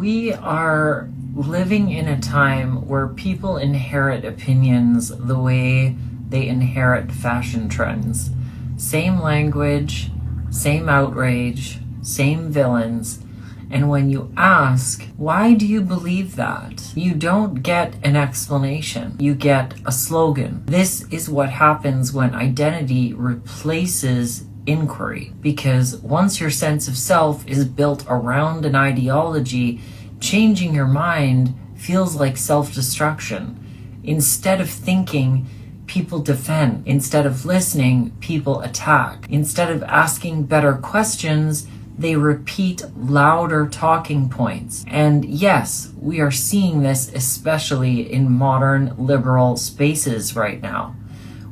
We are living in a time where people inherit opinions the way they inherit fashion trends. Same language, same outrage, same villains. And when you ask, why do you believe that? You don't get an explanation. You get a slogan. This is what happens when identity replaces inquiry. Because once your sense of self is built around an ideology, changing your mind feels like self-destruction. Instead of thinking, people defend. Instead of listening, people attack. Instead of asking better questions, they repeat louder talking points. And yes, we are seeing this especially in modern liberal spaces right now,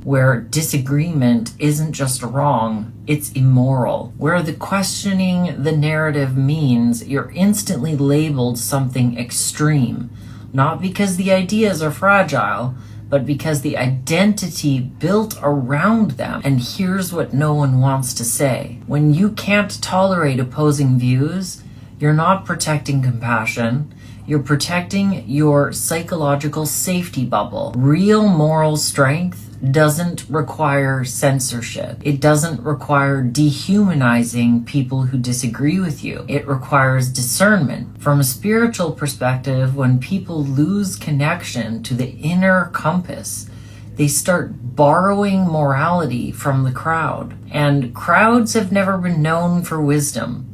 where disagreement isn't just wrong, it's immoral. Where the questioning the narrative means you're instantly labeled something extreme, not because the ideas are fragile, but because the identity built around them. And here's what no one wants to say. When you can't tolerate opposing views, you're not protecting compassion, you're protecting your psychological safety bubble. Real moral strength doesn't require censorship. It doesn't require dehumanizing people who disagree with you. It requires discernment. From a spiritual perspective, when people lose connection to the inner compass, they start borrowing morality from the crowd. And crowds have never been known for wisdom.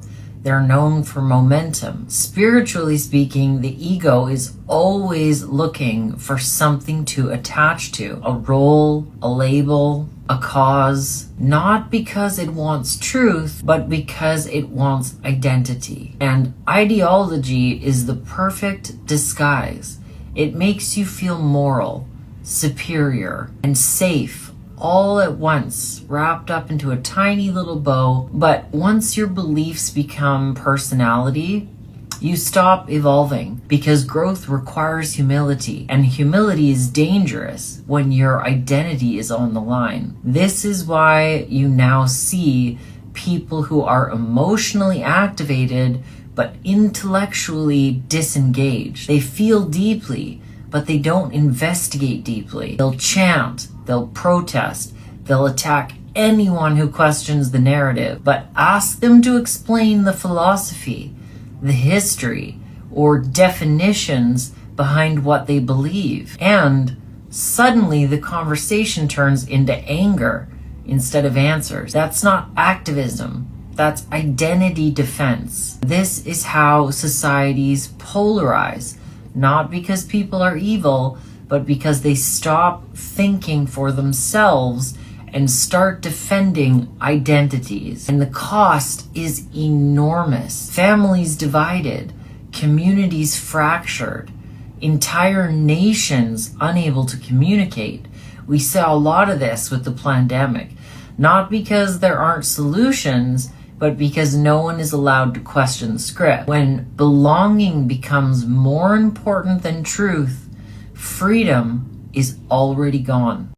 They're known for momentum. Spiritually speaking, the ego is always looking for something to attach to. A role, a label, a cause. Not because it wants truth, but because it wants identity. And ideology is the perfect disguise. It makes you feel moral, superior, and safe all at once, wrapped up into a tiny little bow. But once your beliefs become personality, you stop evolving, because growth requires humility, and humility is dangerous when your identity is on the line. This is why you now see people who are emotionally activated but intellectually disengaged. They feel deeply, but they don't investigate deeply. They'll chant, they'll protest, they'll attack anyone who questions the narrative, but ask them to explain the philosophy, the history, or definitions behind what they believe. And suddenly the conversation turns into anger instead of answers. That's not activism. That's identity defense. This is how societies polarize. Not because people are evil, but because they stop thinking for themselves and start defending identities. And the cost is enormous. Families divided, communities fractured, entire nations unable to communicate. We saw a lot of this with the pandemic, not because there aren't solutions, but because no one is allowed to question the script. When belonging becomes more important than truth, freedom is already gone.